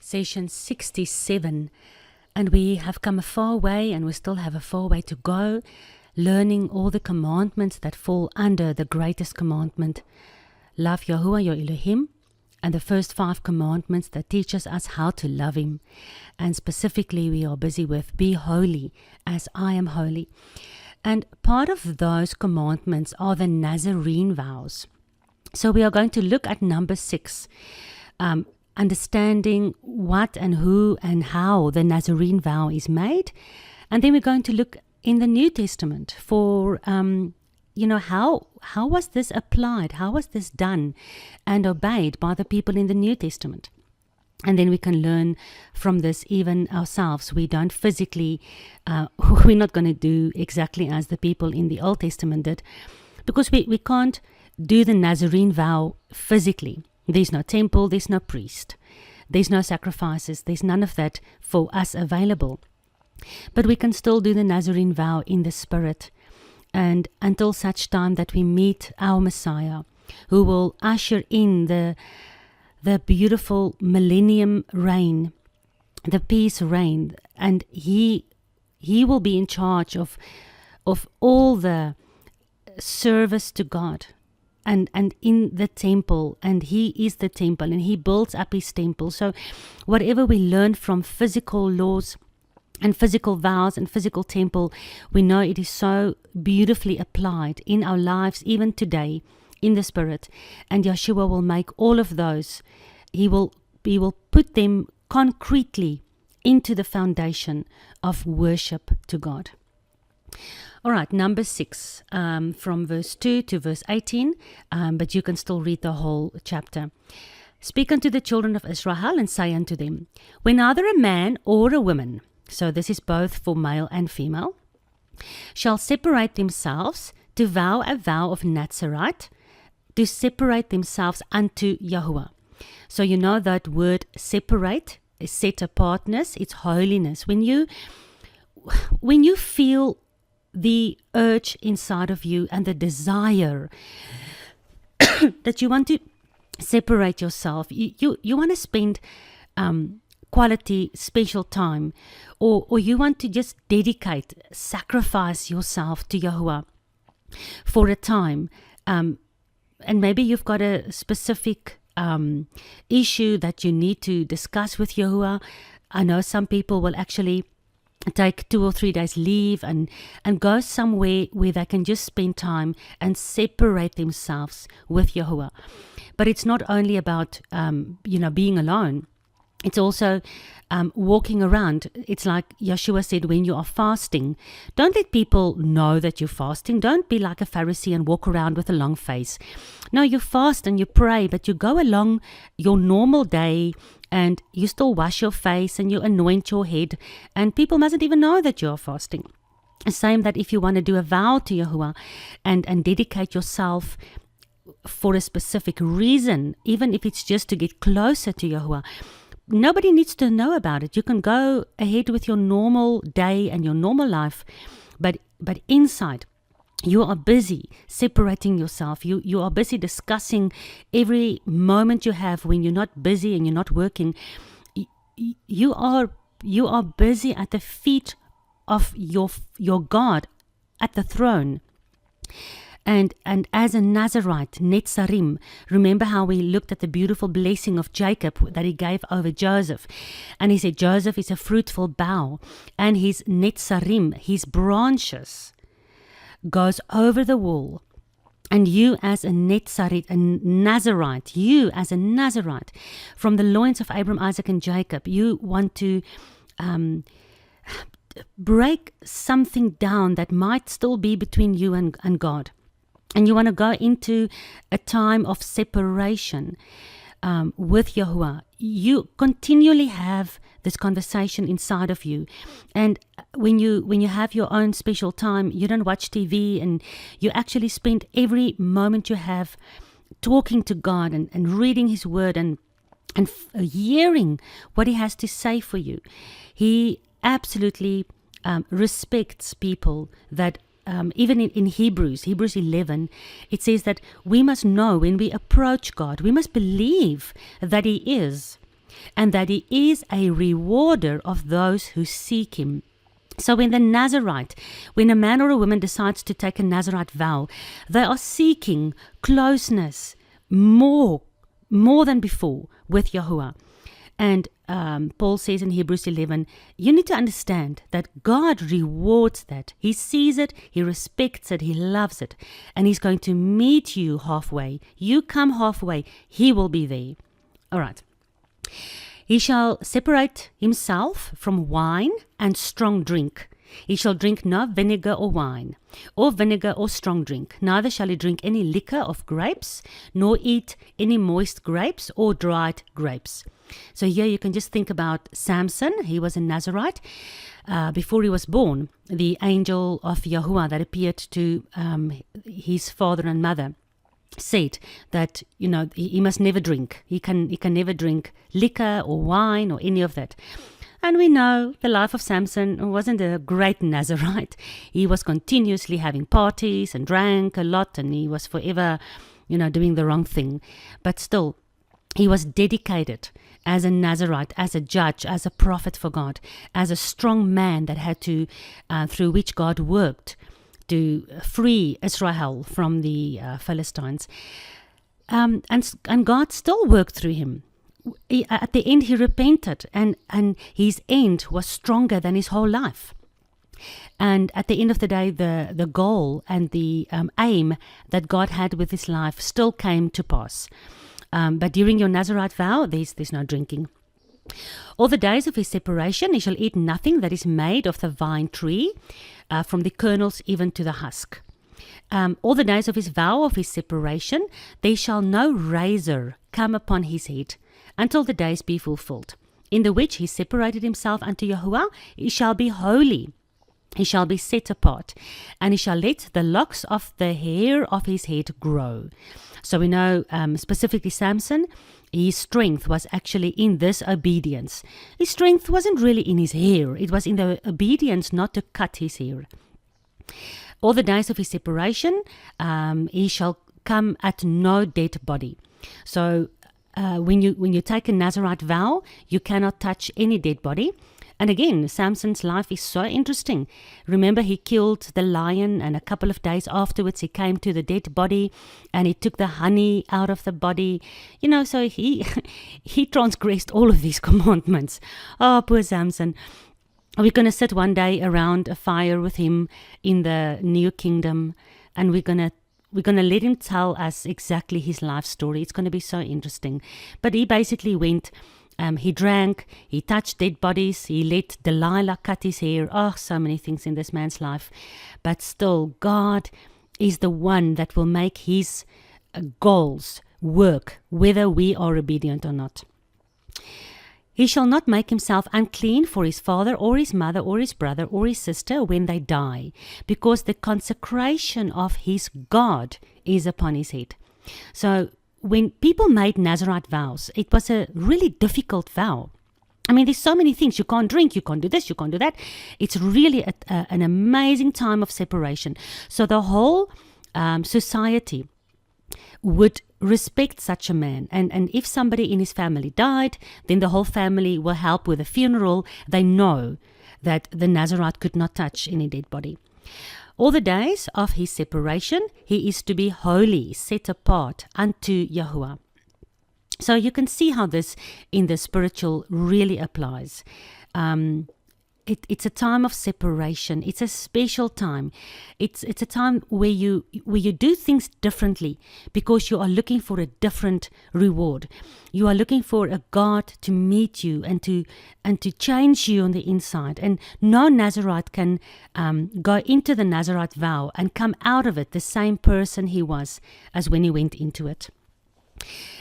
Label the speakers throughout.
Speaker 1: session 67, and we have come a far way, and we still have a far way to go, learning all the commandments that fall under the greatest commandment, love Yahuwah your Elohim, and the first 5 commandments that teaches us how to love Him. And specifically we are busy with be holy as I am holy. And part of those commandments are the Nazarene vows. So we are going to look at number 6, understanding what and who and how the Nazarene vow is made. And then we're going to look in the New Testament for, how was this applied? How was this done and obeyed by the people in the New Testament? And then we can learn from this even ourselves. We don't physically, we're not going to do exactly as the people in the Old Testament did, because we can't do the Nazarene vow physically. There's no temple, there's no priest, there's no sacrifices, there's none of that for us available. But we can still do the Nazarene vow in the Spirit, and until such time that we meet our Messiah, who will usher in the beautiful millennium reign, the peace reign, and he will be in charge of all the service to God. And in the temple, and He is the temple, and He builds up His temple. So whatever we learn from physical laws and physical vows and physical temple, we know it is so beautifully applied in our lives even today in the Spirit. And Yeshua will make all of those, He will put them concretely into the foundation of worship to God. All right, number 6, from verse 2 to verse 18, but you can still read the whole chapter. Speak unto the children of Israel and say unto them, when either a man or a woman, so this is both for male and female, shall separate themselves to vow a vow of Nazarite, to separate themselves unto Yahuwah. So you know that word separate is set apartness, it's holiness. When you feel the urge inside of you and the desire that you want to separate yourself, you want to spend quality special time, or you want to just sacrifice yourself to Yahuwah for a time, and maybe you've got a specific issue that you need to discuss with Yahuwah. I know some people will actually take 2 or 3 days leave and go somewhere where they can just spend time and separate themselves with Yahuwah. But it's not only about being alone. It's also walking around. It's like Yeshua said, when you are fasting, don't let people know that you're fasting. Don't be like a Pharisee and walk around with a long face. No, you fast and you pray, but you go along your normal day and you still wash your face and you anoint your head, and people mustn't even know that you're fasting. Same that if you want to do a vow to Yahuwah and dedicate yourself for a specific reason, even if it's just to get closer to Yahuwah, nobody needs to know about it. You can go ahead with your normal day and your normal life, but inside you are busy separating yourself. You are busy discussing every moment you have when you're not busy and you're not working. You are busy at the feet of your God at the throne. And as a Nazarite, Netzarim, remember how we looked at the beautiful blessing of Jacob that he gave over Joseph. And he said, Joseph is a fruitful bough, and his Netzarim, his branches, goes over the wall. And you as a Nazarite, you as a Nazarite, from the loins of Abraham, Isaac, and Jacob, you want to break something down that might still be between you and God. And you want to go into a time of separation with Yahuwah. You continually have this conversation inside of you. And when you have your own special time, you don't watch TV, and you actually spend every moment you have talking to God and reading His Word and hearing what He has to say for you. He absolutely respects people that even in Hebrews 11, it says that we must know when we approach God, we must believe that He is. and that he is a rewarder of those who seek him. So when a man or a woman decides to take a Nazarite vow, they are seeking closeness more than before with Yahuwah. And Paul says in Hebrews 11, you need to understand that God rewards that. He sees it, he respects it, he loves it, and he's going to meet you halfway. You come halfway, he will be there. All right. He shall separate himself from wine and strong drink. He shall drink no vinegar or wine, or vinegar or strong drink. Neither shall he drink any liquor of grapes, nor eat any moist grapes or dried grapes. So here you can just think about Samson. He was a Nazarite. Before he was born, the angel of Yahuwah that appeared to his father and mother said that, he must never drink. He can never drink liquor or wine or any of that. And we know the life of Samson wasn't a great Nazarite. He was continuously having parties and drank a lot, and he was forever, doing the wrong thing. But still, he was dedicated as a Nazarite, as a judge, as a prophet for God, as a strong man that had to, through which God worked to free Israel from the Philistines. And God still worked through him. At the end, he repented, and his end was stronger than his whole life. And at the end of the day, the goal and the aim that God had with his life still came to pass. But during your Nazarite vow, there's no drinking. All the days of his separation, he shall eat nothing that is made of the vine tree, from the kernels even to the husk. All the days of his vow of his separation, there shall no razor come upon his head, until the days be fulfilled, in the which he separated himself unto Yahuwah. He shall be holy, he shall be set apart, and he shall let the locks of the hair of his head grow. So we know specifically Samson, his strength was actually in this obedience. His strength wasn't really in his hair, it was in the obedience not to cut his hair. All the days of his separation, he shall come at no dead body. So when you take a Nazarite vow, you cannot touch any dead body. And again, Samson's life is so interesting. Remember, he killed the lion, and a couple of days afterwards he came to the dead body and he took the honey out of the body. So he transgressed all of these commandments. Oh, poor Samson. We're going to sit one day around a fire with him in the new kingdom, and we're going to let him tell us exactly his life story. It's going to be so interesting. But he basically went, he drank, he touched dead bodies, he let Delilah cut his hair. Oh, so many things in this man's life. But still, God is the one that will make his goals work, whether we are obedient or not. He shall not make himself unclean for his father or his mother or his brother or his sister when they die, because the consecration of his God is upon his head. So when people made Nazarite vows, it was a really difficult vow. I mean, there's so many things. You can't drink, you can't do this, you can't do that. It's really an amazing time of separation. So the whole society would respect such a man, and if somebody in his family died, then the whole family will help with the funeral. They know that the Nazarite could not touch any dead body. All the days of his separation, he is to be holy, set apart unto Yahuwah. So you can see how this in the spiritual really applies. It's a time of separation. It's a special time. It's a time where you do things differently because you are looking for a different reward. You are looking for a God to meet you and to change you on the inside. And no Nazarite can go into the Nazarite vow and come out of it the same person he was as when he went into it.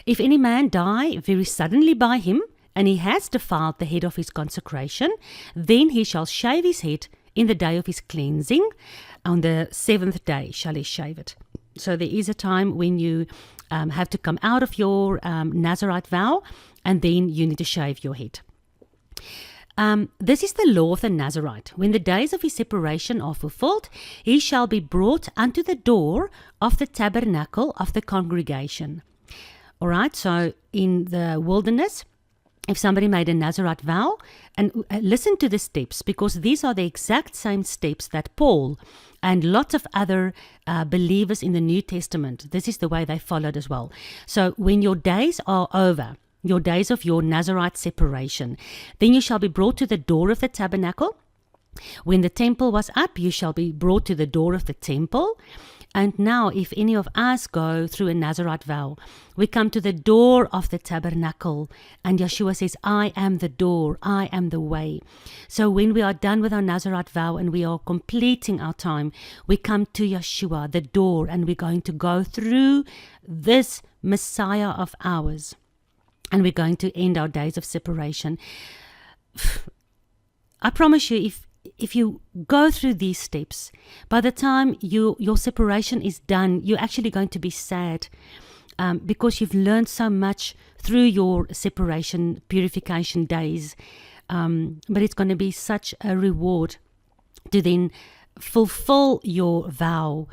Speaker 1: If any man die very suddenly by him, and he has defiled the head of his consecration, then he shall shave his head in the day of his cleansing. On the 7th day shall he shave it. So there is a time when you have to come out of your Nazarite vow, and then you need to shave your head. This is the law of the Nazarite. When the days of his separation are fulfilled, he shall be brought unto the door of the tabernacle of the congregation. All right, so in the wilderness, if somebody made a Nazarite vow, and listen to the steps, because these are the exact same steps that Paul and lots of other believers in the New Testament, this is the way they followed as well. So when your days are over, your days of your Nazarite separation, then you shall be brought to the door of the tabernacle. When the temple was up, you shall be brought to the door of the temple. And now, if any of us go through a Nazarite vow, we come to the door of the tabernacle, and Yeshua says, I am the door, I am the way. So when we are done with our Nazarite vow and we are completing our time, we come to Yeshua, the door, and we're going to go through this Messiah of ours, and we're going to end our days of separation. I promise you, if you go through these steps, by the time your separation is done, you're actually going to be sad, because you've learned so much through your separation, purification days. But it's going to be such a reward to then fulfill your vow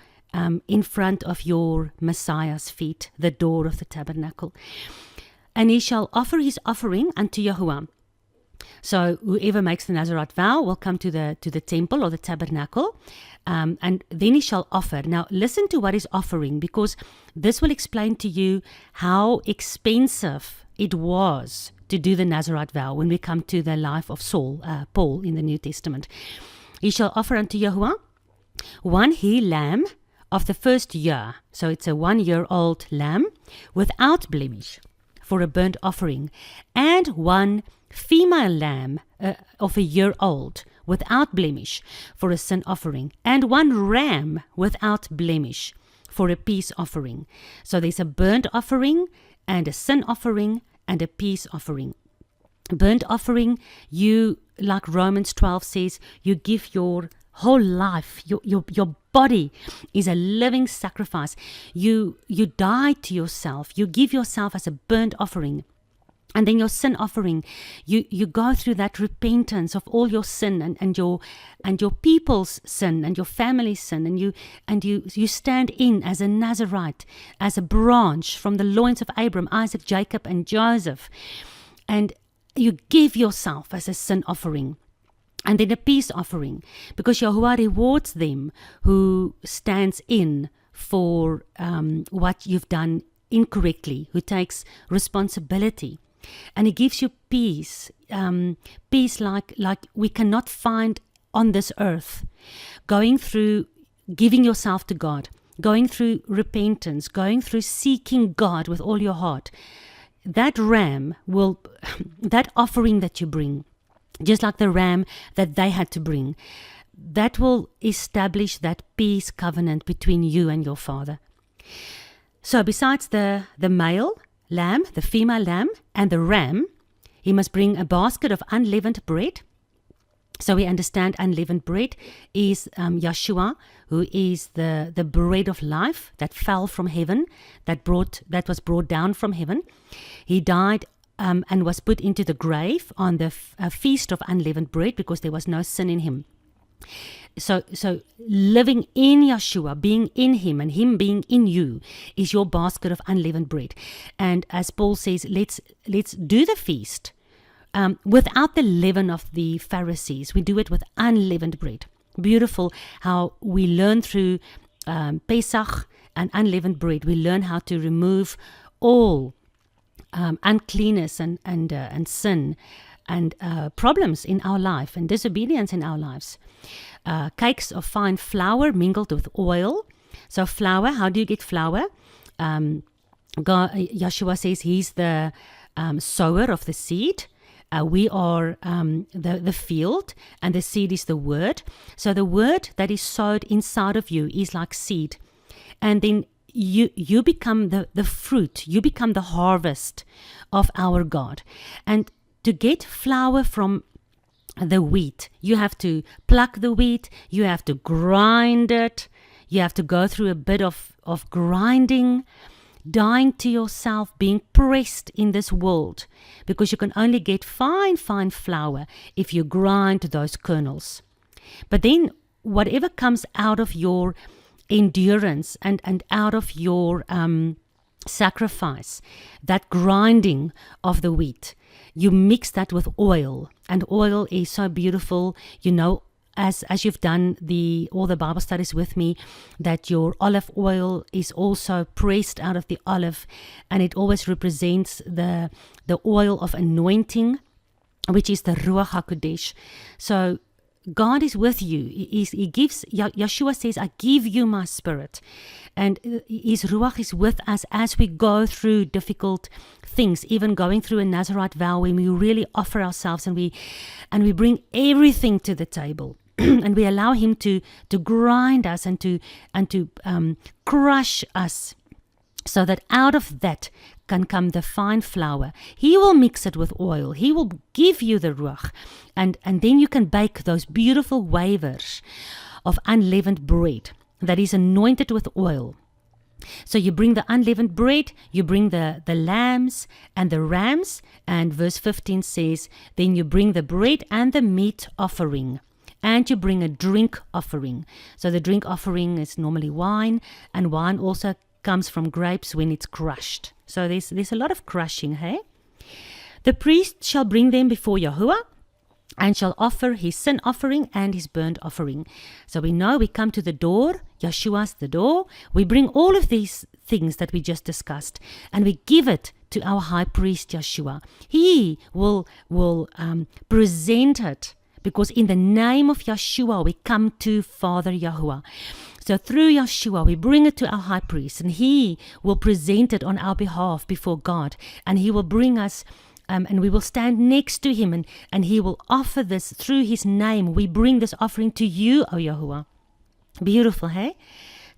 Speaker 1: in front of your Messiah's feet, the door of the tabernacle. And he shall offer his offering unto Yahuwah. So whoever makes the Nazarite vow will come to the temple or the tabernacle, and then he shall offer. Now listen to what he's offering, because this will explain to you how expensive it was to do the Nazarite vow when we come to the life of Paul in the New Testament. He shall offer unto Yahuwah one he-lamb of the first year. So it's a 1-year-old lamb without blemish for a burnt offering, and one female lamb of a year old without blemish for a sin offering, and one ram without blemish for a peace offering. So there's a burnt offering and a sin offering and a peace offering. Burnt offering, you, like Romans 12 says, you give your whole life, your body is a living sacrifice. You die to yourself, you give yourself as a burnt offering. And then your sin offering, you go through that repentance of all your sin and your people's sin and your family's sin, and you stand in as a Nazarite, as a branch from the loins of Abraham, Isaac, Jacob, and Joseph, and you give yourself as a sin offering. And then a peace offering, because Yahuwah rewards them who stands in for what you've done incorrectly, who takes responsibility. And he gives you peace, peace like we cannot find on this earth. Going through giving yourself to God, going through repentance, going through seeking God with all your heart. That ram will, that offering that you bring, just like the ram that they had to bring, that will establish that peace covenant between you and your Father. So besides the male lamb, the female lamb, and the ram, he must bring a basket of unleavened bread. So we understand unleavened bread is Yeshua, who is the bread of life that fell from heaven, that was brought down from heaven. He died and was put into the grave on the feast of unleavened bread, because there was no sin in him. So living in Yeshua, being in him and him being in you, is your basket of unleavened bread. And as Paul says, let's do the feast without the leaven of the Pharisees. We do it with unleavened bread. Beautiful how we learn through Pesach and unleavened bread. We learn how to remove all uncleanness and sin and problems in our life and disobedience in our lives. Cakes of fine flour mingled with oil. So flour, how do you get flour? Yeshua says he's the sower of the seed. We are the field, and the seed is the word. So the word that is sowed inside of you is like seed. And then you become the fruit, you become the harvest of our God. And to get flour from the wheat, you have to pluck the wheat, you have to grind it, you have to go through a bit of grinding, dying to yourself, being pressed in this world, because you can only get fine flour if you grind those kernels. But then whatever comes out of your endurance and out of your sacrifice, that grinding of the wheat, you mix that with oil. And oil is so beautiful, as you've done all the Bible studies with me, that your olive oil is also pressed out of the olive, and it always represents the oil of anointing, which is the Ruach HaKodesh. So God is with you. He gives, Yeshua says, I give you my spirit. And his Ruach is with us as we go through difficult things, even going through a Nazarite vow, when we really offer ourselves and we bring everything to the table. And we allow him to grind us and to crush us, so that out of that can come the fine flour. He will mix it with oil. He will give you the ruach. And then you can bake those beautiful wafers of unleavened bread that is anointed with oil. So you bring the unleavened bread, you bring the lambs and the rams, and verse 15 says, then you bring the bread and the meat offering, and you bring a drink offering. So the drink offering is normally wine, and wine also comes from grapes when it's crushed. So there's a lot of crushing, hey? The priest shall bring them before Yahuwah, and shall offer his sin offering and his burnt offering. So we know we come to the door, Yeshua's the door. We bring all of these things that we just discussed, and we give it to our high priest Yeshua. He will present it, because in the name of Yeshua we come to Father Yahuwah. So through Yeshua we bring it to our high priest, and he will present it on our behalf before God, and he will bring us and we will stand next to him, and he will offer this through his name. We bring this offering to you, O Yahuwah. Beautiful, hey?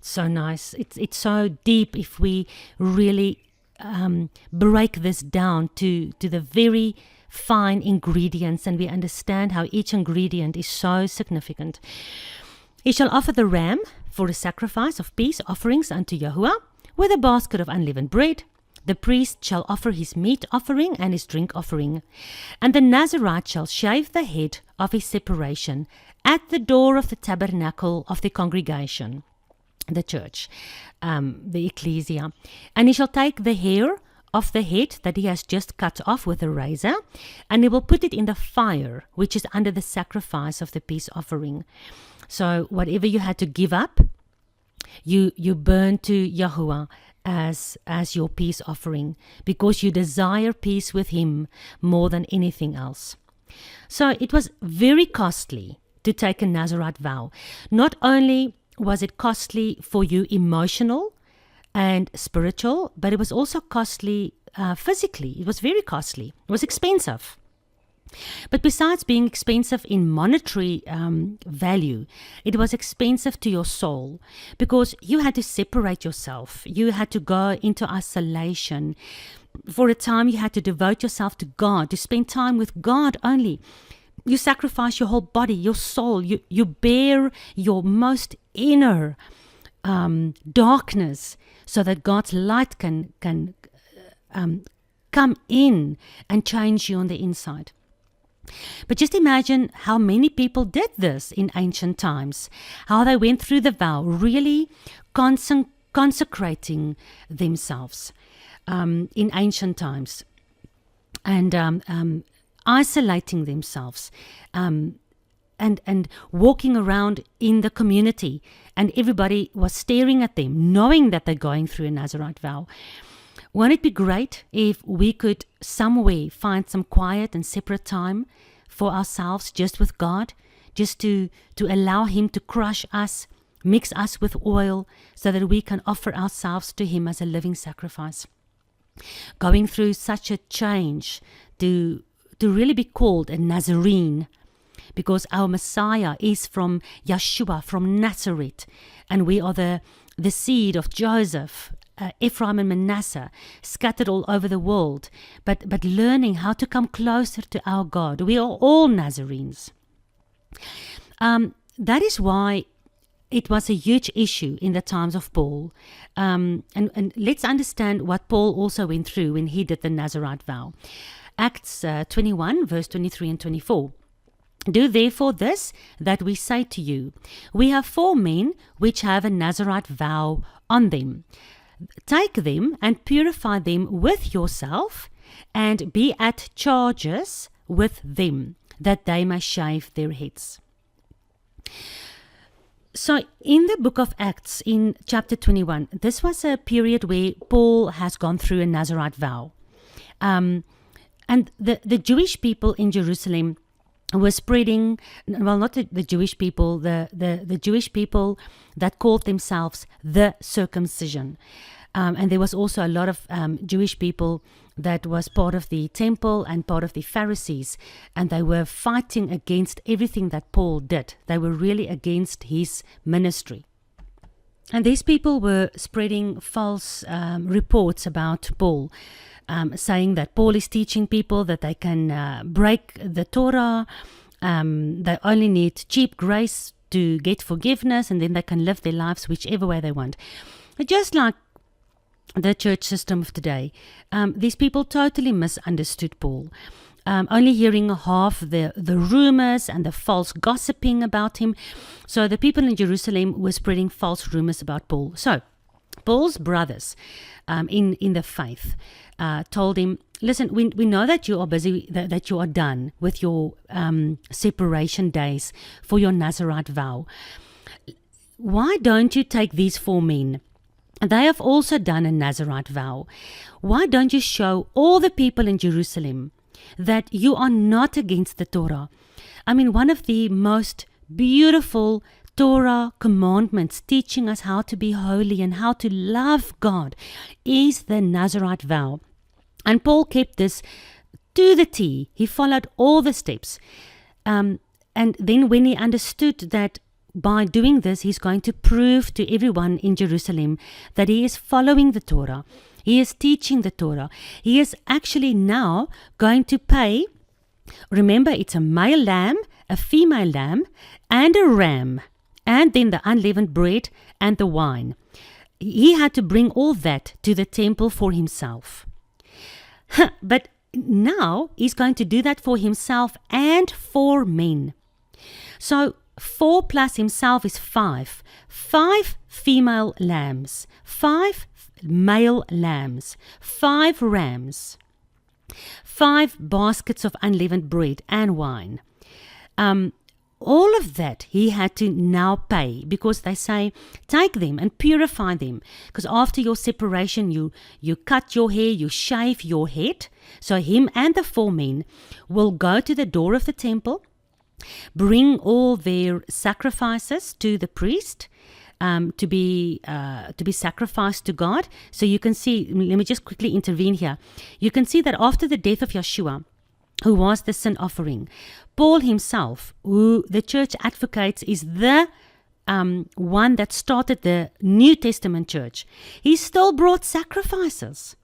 Speaker 1: So nice. It's so deep if we really break this down to the very fine ingredients, and we understand how each ingredient is so significant. He shall offer the ram for a sacrifice of peace offerings unto Yahuwah, with a basket of unleavened bread. The priest shall offer his meat offering and his drink offering. And the Nazarite shall shave the head of his separation at the door of the tabernacle of the congregation, the church, the ecclesia. And he shall take the hair of the head that he has just cut off with a razor, and he will put it in the fire, which is under the sacrifice of the peace offering. So whatever you had to give up, you burn to Yahuwah as your peace offering, because you desire peace with him more than anything else. So it was very costly to take a Nazarite vow. Not only was it costly for you emotional and spiritual, but it was also costly physically. It was very costly. It was expensive. But besides being expensive in monetary value, it was expensive to your soul, because you had to separate yourself. You had to go into isolation. For a time, you had to devote yourself to God, to spend time with God only. You sacrifice your whole body, your soul. You bear your most inner darkness, so that God's light can come in and change you on the inside. But just imagine how many people did this in ancient times, how they went through the vow, really consecrating themselves in ancient times, and isolating themselves, and walking around in the community, and everybody was staring at them, knowing that they're going through a Nazarite vow. Won't it be great if we could somewhere find some quiet and separate time for ourselves, just with God, just to allow him to crush us, mix us with oil, so that we can offer ourselves to him as a living sacrifice? Going through such a change to really be called a Nazarene, because our Messiah is from Yeshua, from Nazarite, and we are the seed of Joseph, Ephraim and Manasseh, scattered all over the world, but learning how to come closer to our God. We are all Nazarenes. That is why it was a huge issue in the times of Paul. And let's understand what Paul also went through when he did the Nazarite vow. Acts 21, verse 23 and 24. Do therefore this that we say to you. We have 4 men which have a Nazarite vow on them. Take them and purify them with yourself, and be at charges with them, that they may shave their heads. So in the book of Acts, in chapter 21, this was a period where Paul has gone through a Nazarite vow. And the Jewish people in Jerusalem were spreading, well, not the Jewish people, the Jewish people that called themselves the circumcision. And there was also a lot of Jewish people that was part of the temple and part of the Pharisees, and they were fighting against everything that Paul did. They were really against his ministry. And these people were spreading false reports about Paul, saying that Paul is teaching people that they can break the Torah, they only need cheap grace to get forgiveness, and then they can live their lives whichever way they want. Just like the church system of today, these people totally misunderstood Paul, only hearing half the rumors and the false gossiping about him. So the people in Jerusalem were spreading false rumors about Paul. So Paul's brothers in the faith told him, listen, we know that you are busy, that you are done with your separation days for your Nazarite vow. Why don't you take these 4 men? They have also done a Nazarite vow. Why don't you show all the people in Jerusalem that you are not against the Torah? I mean, one of the most beautiful Torah commandments teaching us how to be holy and how to love God is the Nazarite vow. And Paul kept this to the T. He followed all the steps. And then when he understood that by doing this, he's going to prove to everyone in Jerusalem that he is following the Torah. He is teaching the Torah. He is actually now going to pay. Remember, it's a male lamb, a female lamb, and a ram, and then the unleavened bread and the wine. He had to bring all that to the temple for himself. But now he's going to do that for himself and for men. So 4 plus himself is 5. 5 female lambs, 5 male lambs, 5 rams, 5 baskets of unleavened bread and wine. All of that he had to now pay, because they say, take them and purify them. Because after your separation, you cut your hair, you shave your head. So him and the 4 men will go to the door of the temple, bring all their sacrifices to the priest to be sacrificed to God. So you can see, let me just quickly intervene here. You can see that after the death of Yeshua, who was the sin offering, Paul himself, who the church advocates is the one that started the New Testament church, he still brought sacrifices.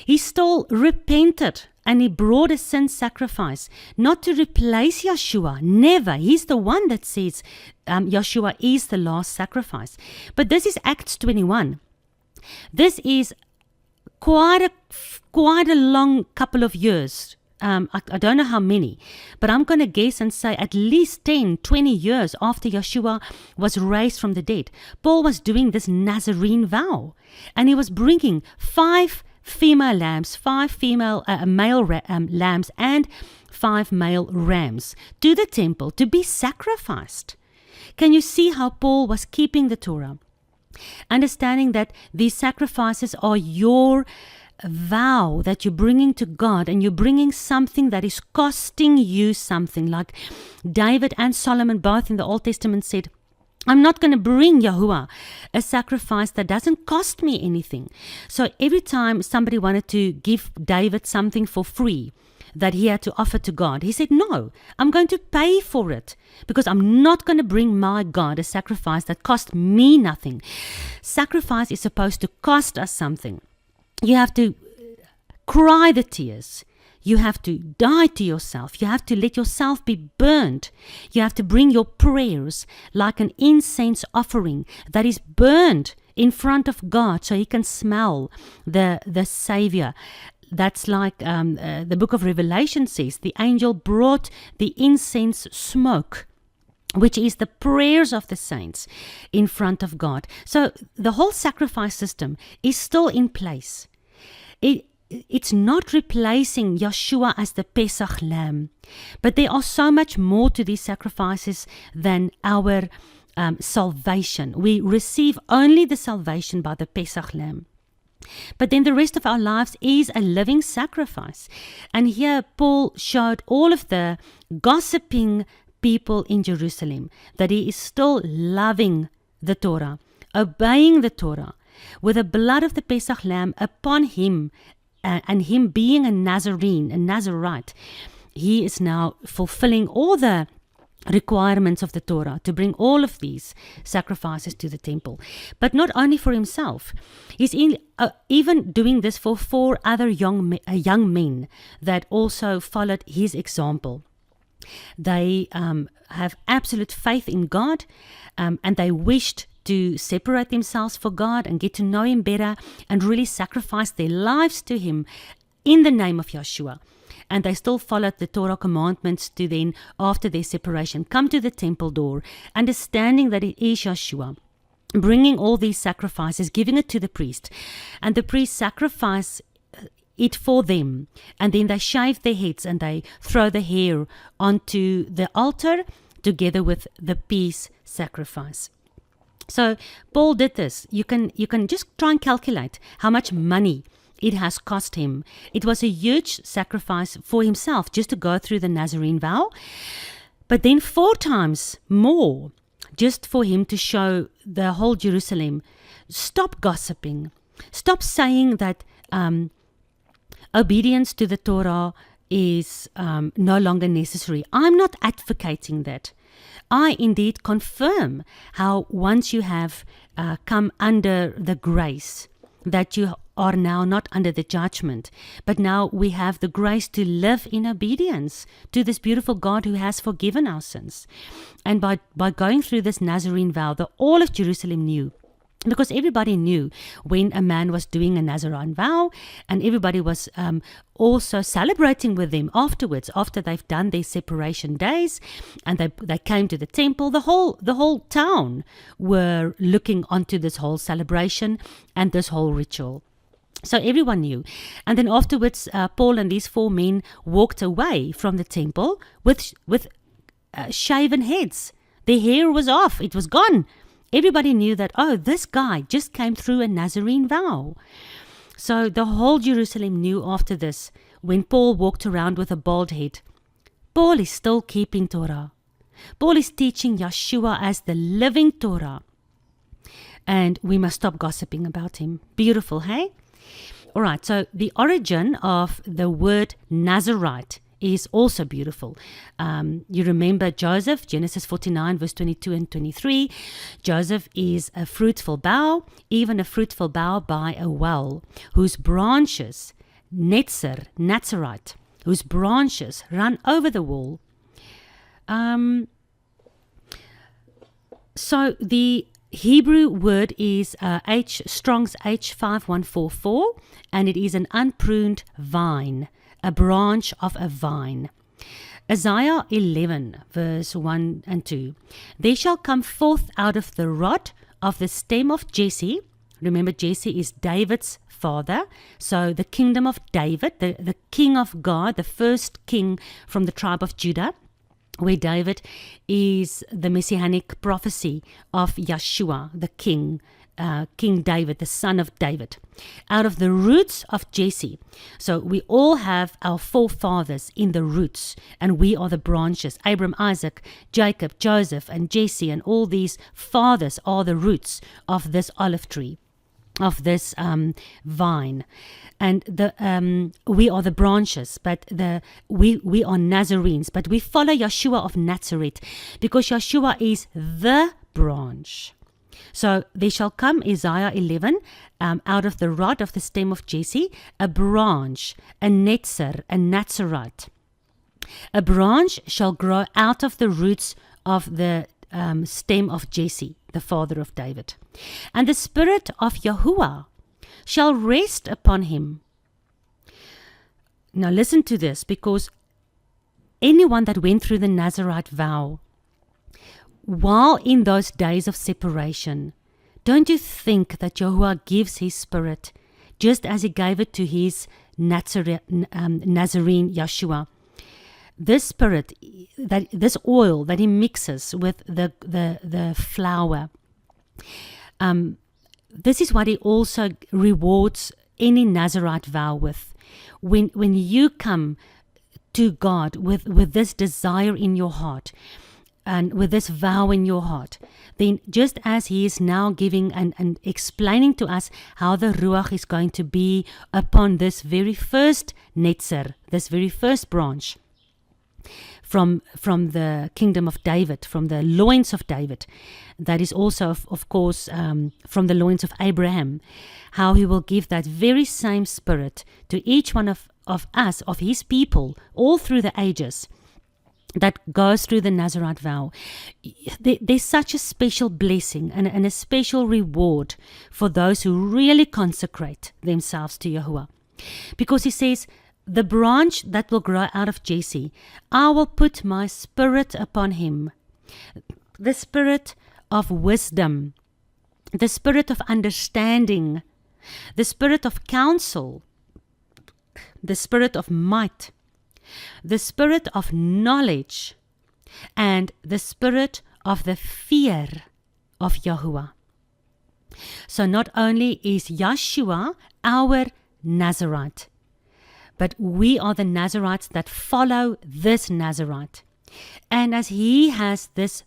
Speaker 1: He still repented, and he brought a sin sacrifice, not to replace Yeshua. Never. He's the one that says Yeshua is the last sacrifice. But this is Acts 21. This is quite a long couple of years. I don't know how many, but I'm going to guess and say at least 10, 20 years after Yeshua was raised from the dead. Paul was doing this Nazarene vow, and he was bringing 5 female lambs, 5 male lambs, and 5 male rams to the temple to be sacrificed. Can you see how Paul was keeping the Torah? Understanding that these sacrifices are your vow that you're bringing to God, and you're bringing something that is costing you something. Like David and Solomon both in the Old Testament said, I'm not going to bring Yahuwah a sacrifice that doesn't cost me anything. So every time somebody wanted to give David something for free that he had to offer to God, he said, no, I'm going to pay for it, because I'm not going to bring my God a sacrifice that cost me nothing. Sacrifice is supposed to cost us something. You have to cry the tears. You have to die to yourself. You have to let yourself be burnt. You have to bring your prayers like an incense offering that is burned in front of God, so he can smell the Savior. That's like the book of Revelation says, the angel brought the incense smoke, which is the prayers of the saints, in front of God. So the whole sacrifice system is still in place. it's not replacing Yeshua as the Pesach lamb, but there are so much more to these sacrifices than our salvation. We receive only the salvation by the Pesach lamb. But then the rest of our lives is a living sacrifice. And here Paul showed all of the gossiping people in Jerusalem that he is still loving the Torah, obeying the Torah, with the blood of the Pesach lamb upon him, and him being a Nazarene, a Nazarite. He is now fulfilling all the requirements of the Torah to bring all of these sacrifices to the temple. But not only for himself, he's even doing this for 4 other young men that also followed his example. They have absolute faith in God, and they wished to separate themselves for God and get to know him better and really sacrifice their lives to him in the name of Yeshua. And they still followed the Torah commandments to then, after their separation, come to the temple door, understanding that it is Yeshua, bringing all these sacrifices, giving it to the priest. And the priest sacrifice it for them. And then they shave their heads and they throw the hair onto the altar together with the peace sacrifice. So Paul did this. You can just try and calculate how much money it has cost him. It was a huge sacrifice for himself just to go through the Nazarene vow, but then 4 times more just for him to show the whole Jerusalem, stop gossiping, stop saying that obedience to the Torah is no longer necessary. I'm not advocating that. I indeed confirm how once you have come under the grace, that you are now not under the judgment, but now we have the grace to live in obedience to this beautiful God who has forgiven our sins. And by going through this Nazarene vow, all of Jerusalem knew, because everybody knew when a man was doing a Nazarene vow, and everybody was also celebrating with them afterwards, after they've done their separation days, and they came to the temple. The whole town were looking onto this whole celebration and this whole ritual. So everyone knew. And then afterwards, Paul and these 4 men walked away from the temple with shaven heads. Their hair was off. It was gone. Everybody knew that, oh, this guy just came through a Nazarene vow. So the whole Jerusalem knew after this, when Paul walked around with a bald head, Paul is still keeping Torah. Paul is teaching Yeshua as the living Torah. And we must stop gossiping about him. Beautiful, hey? All right, so the origin of the word Nazarite is also beautiful. You remember Joseph, Genesis 49, verse 22 and 23. Joseph is a fruitful bough, even a fruitful bough by a well, whose branches, Nazarite, whose branches run over the wall. So the Hebrew word is Strong's H5144, and it is an unpruned vine, a branch of a vine. Isaiah 11, verse 1 and 2. There shall come forth out of the rod of the stem of Jesse. Remember, Jesse is David's father. So the kingdom of David, the king of God, the first king from the tribe of Judah, where David is the messianic prophecy of Yeshua, the king, King David, the son of David, out of the roots of Jesse. So we all have our forefathers in the roots, and we are the branches. Abraham, Isaac, Jacob, Joseph, and Jesse, and all these fathers are the roots of this olive tree, of this vine. And we are the branches, but we are Nazarenes, but we follow Yeshua of Nazareth, because Yeshua is the branch. So there shall come, Isaiah 11, out of the rod of the stem of Jesse, a branch, a netzer, a Nazarite. A branch shall grow out of the roots of the stem of Jesse, the father of David. And the spirit of Yahuwah shall rest upon him. Now listen to this, because anyone that went through the Nazarite vow, while in those days of separation, don't you think that Yahuwah gives his spirit just as he gave it to his Nazarene Yeshua. This spirit, this oil that he mixes with the flour, this is what he also rewards any Nazarite vow with. When you come to God with this desire in your heart and with this vow in your heart, then just as he is now giving and explaining to us how the Ruach is going to be upon this very first netzer, this very first branch, from the kingdom of David, from the loins of David, that is also, of course, from the loins of Abraham, how he will give that very same spirit to each one of us, of his people, all through the ages, that goes through the Nazarite vow. There's such a special blessing and a special reward for those who really consecrate themselves to Yahuwah. Because he says, the branch that will grow out of Jesse, I will put my spirit upon him. The spirit of wisdom, the spirit of understanding, the spirit of counsel, the spirit of might, the spirit of knowledge, and the spirit of the fear of Yahuwah. So not only is Yeshua our Nazarite, but we are the Nazarites that follow this Nazarite. And as he has this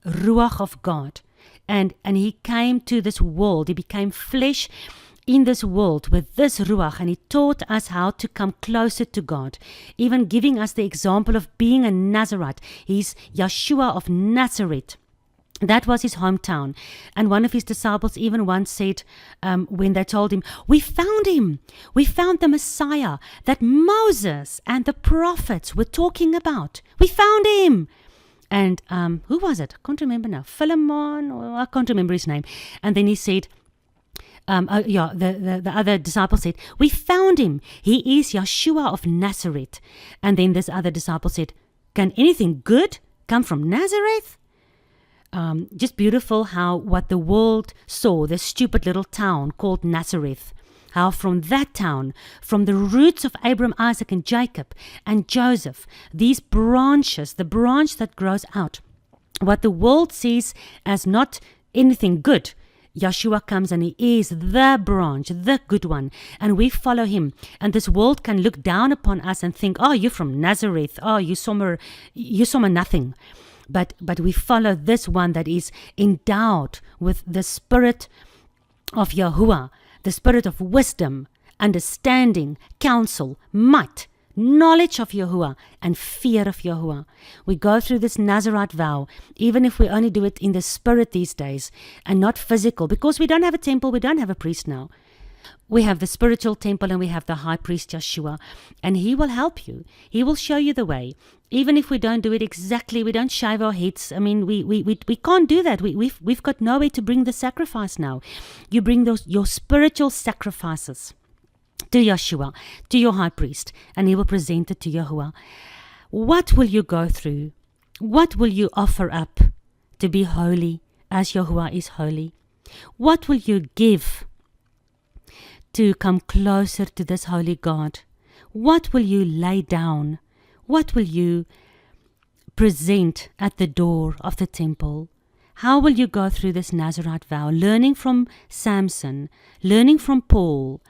Speaker 1: Ruach of God, and he came to this world, he became flesh in this world with this Ruach, and he taught us how to come closer to God, even giving us the example of being a Nazarite. He's Yeshua of Nazareth. That was his hometown. And one of his disciples even once said, when they told him, we found him. We found the Messiah that Moses and the prophets were talking about. We found him. And who was it? I can't remember now. Philemon, or I can't remember his name. And then he said, the other disciple said, we found him. He is Yeshua of Nazareth. And then this other disciple said, can anything good come from Nazareth? Just beautiful how what the world saw, this stupid little town called Nazareth, how from that town, from the roots of Abraham, Isaac, and Jacob, and Joseph, these branches, the branch that grows out, what the world sees as not anything good, Yeshua comes and he is the branch, the good one, and we follow him. And this world can look down upon us and think, oh, you're from Nazareth, oh, you're somewhere nothing. But we follow this one that is endowed with the spirit of Yahuwah, the spirit of wisdom, understanding, counsel, might, knowledge of Yahuwah, and fear of Yahuwah. We go through this Nazarite vow, even if we only do it in the spirit these days and not physical, because we don't have a temple, we don't have a priest now. We have the spiritual temple and we have the high priest Yeshua, and he will help you. He will show you the way. Even if we don't do it exactly, we don't shave our heads. I mean, we can't do that. We've got nowhere to bring the sacrifice now. You bring your spiritual sacrifices to Yeshua, to your high priest, and he will present it to Yahuwah. What will you go through? What will you offer up to be holy as Yahuwah is holy? What will you give to come closer to this holy God? What will you lay down? What will you present at the door of the temple? How will you go through this Nazarite vow? Learning from Samson, learning from Paul,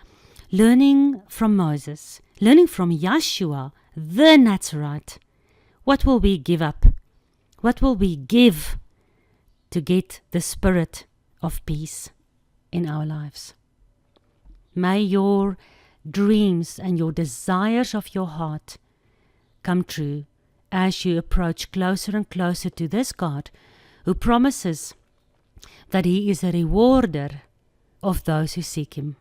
Speaker 1: learning from Moses, learning from Yeshua, the Nazarite. What will we give up? What will we give to get the spirit of peace in our lives? May your dreams and your desires of your heart come true as you approach closer and closer to this God who promises that he is a rewarder of those who seek him.